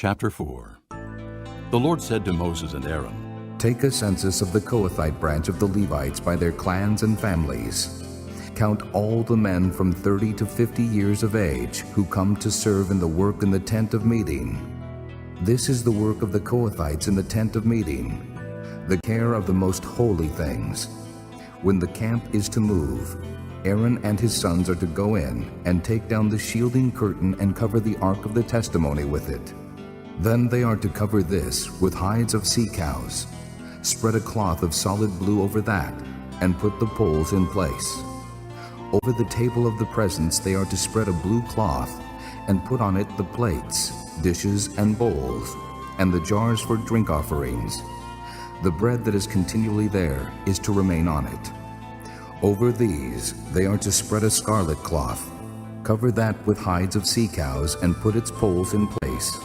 Chapter 4. The Lord said to Moses and Aaron, Take a census of the Kohathite branch of the Levites by their clans and families. Count all the men from 30 to 50 years of age who come to serve in the work in the tent of meeting. This is the work of the Kohathites in the tent of meeting, the care of the most holy things. When the camp is to move, Aaron and his sons are to go in and take down the shielding curtain and cover the ark of the testimony with it. Then they are to cover this with hides of sea cows. Spread a cloth of solid blue over that, and put the poles in place. Over the table of the presence they are to spread a blue cloth, and put on it the plates, dishes, and bowls, and the jars for drink offerings. The bread that is continually there is to remain on it. Over these they are to spread a scarlet cloth. Cover that with hides of sea cows, and put its poles in place.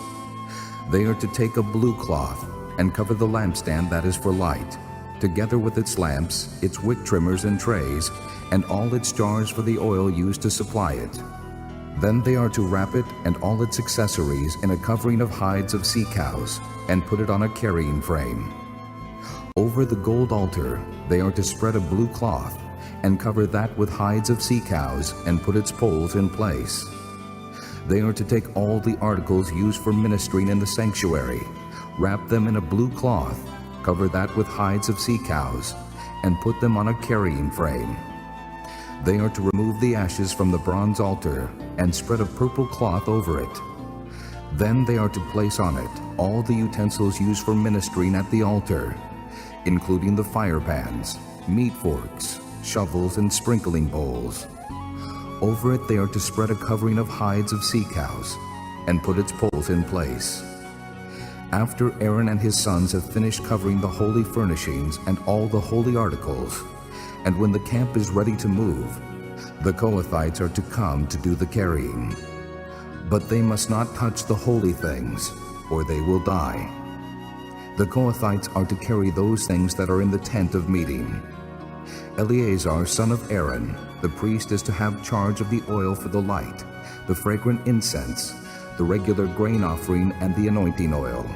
They are to take a blue cloth, and cover the lampstand that is for light, together with its lamps, its wick trimmers and trays, and all its jars for the oil used to supply it. Then they are to wrap it and all its accessories in a covering of hides of sea cows, and put it on a carrying frame. Over the gold altar they are to spread a blue cloth, and cover that with hides of sea cows, and put its poles in place. They are to take all the articles used for ministering in the sanctuary, wrap them in a blue cloth, cover that with hides of sea cows, and put them on a carrying frame. They are to remove the ashes from the bronze altar, and spread a purple cloth over it. Then they are to place on it all the utensils used for ministering at the altar, including the fire pans, meat forks, shovels, and sprinkling bowls. Over it they are to spread a covering of hides of sea cows, and put its poles in place. After Aaron and his sons have finished covering the holy furnishings and all the holy articles, and when the camp is ready to move, the Kohathites are to come to do the carrying. But they must not touch the holy things, or they will die. The Kohathites are to carry those things that are in the tent of meeting. Eleazar, son of Aaron, the priest, is to have charge of the oil for the light, the fragrant incense, the regular grain offering, and the anointing oil.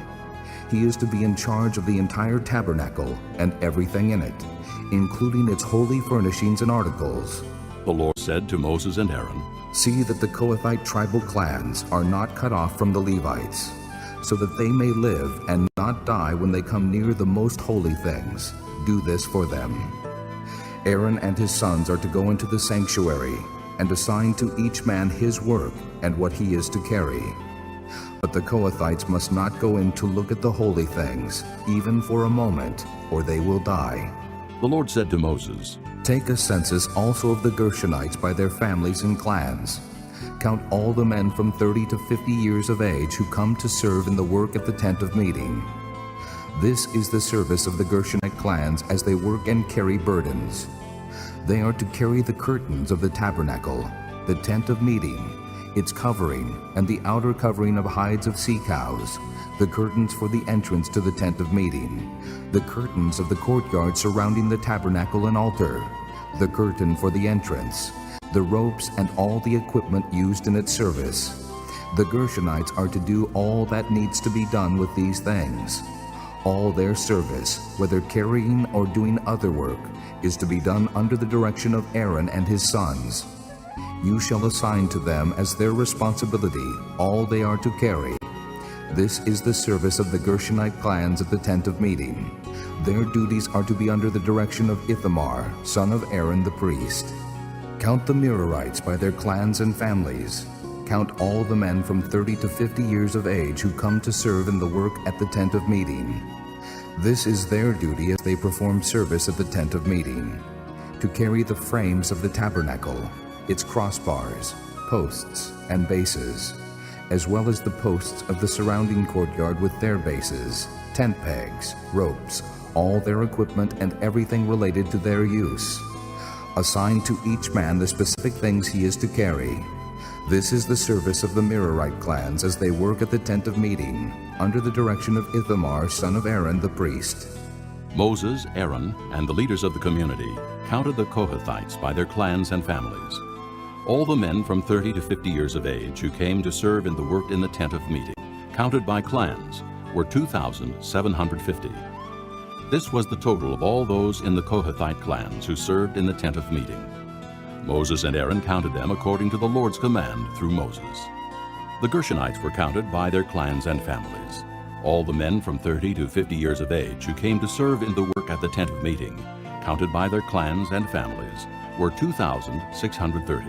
He is to be in charge of the entire tabernacle and everything in it, including its holy furnishings and articles. The Lord said to Moses and Aaron, See that the Kohathite tribal clans are not cut off from the Levites, so that they may live and not die when they come near the most holy things. Do this for them. Aaron and his sons are to go into the sanctuary, and assign to each man his work and what he is to carry. But the Kohathites must not go in to look at the holy things, even for a moment, or they will die. The Lord said to Moses, Take a census also of the Gershonites by their families and clans. Count all the men from 30 to 50 years of age who come to serve in the work at the tent of meeting. This is the service of the Gershonite clans as they work and carry burdens. They are to carry the curtains of the tabernacle, the tent of meeting, its covering, and the outer covering of hides of sea cows, the curtains for the entrance to the tent of meeting, the curtains of the courtyard surrounding the tabernacle and altar, the curtain for the entrance, the ropes and all the equipment used in its service. The Gershonites are to do all that needs to be done with these things. All their service, whether carrying or doing other work, is to be done under the direction of Aaron and his sons. You shall assign to them as their responsibility all they are to carry. This is the service of the Gershonite clans at the tent of meeting. Their duties are to be under the direction of Ithamar, son of Aaron the priest. Count the Merarites by their clans and families. Count all the men from 30 to 50 years of age who come to serve in the work at the tent of meeting. This is their duty as they perform service at the tent of meeting, to carry the frames of the tabernacle, its crossbars, posts, and bases, as well as the posts of the surrounding courtyard with their bases, tent pegs, ropes, all their equipment, and everything related to their use. Assign to each man the specific things he is to carry. This is the service of the Merarite clans as they work at the tent of meeting, under the direction of Ithamar, son of Aaron the priest. Moses, Aaron, and the leaders of the community counted the Kohathites by their clans and families. All the men from 30 to 50 years of age who came to serve in the work in the tent of meeting, counted by clans, were 2,750. This was the total of all those in the Kohathite clans who served in the tent of meeting. Moses and Aaron counted them according to the Lord's command through Moses. The Gershonites were counted by their clans and families. All the men from 30 to 50 years of age who came to serve in the work at the tent of meeting, counted by their clans and families, were 2,630.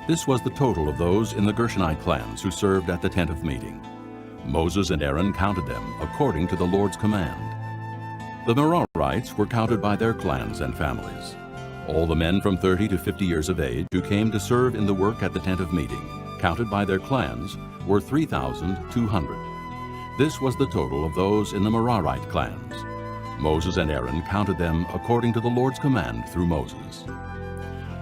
This was the total of those in the Gershonite clans who served at the tent of meeting. Moses and Aaron counted them according to the Lord's command. The Merarites were counted by their clans and families. All the men from 30 to 50 years of age who came to serve in the work at the tent of meeting, counted by their clans, were 3,200. This was the total of those in the Merarite clans. Moses and Aaron counted them according to the Lord's command through Moses.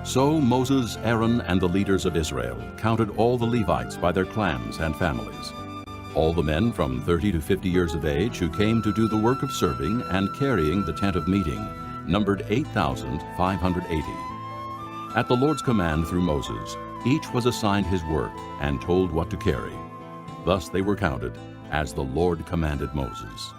So Moses, Aaron, and the leaders of Israel counted all the Levites by their clans and families. All the men from 30 to 50 years of age who came to do the work of serving and carrying the tent of meeting numbered 8,580. At the Lord's command through Moses, each was assigned his work and told what to carry. Thus they were counted as the Lord commanded Moses.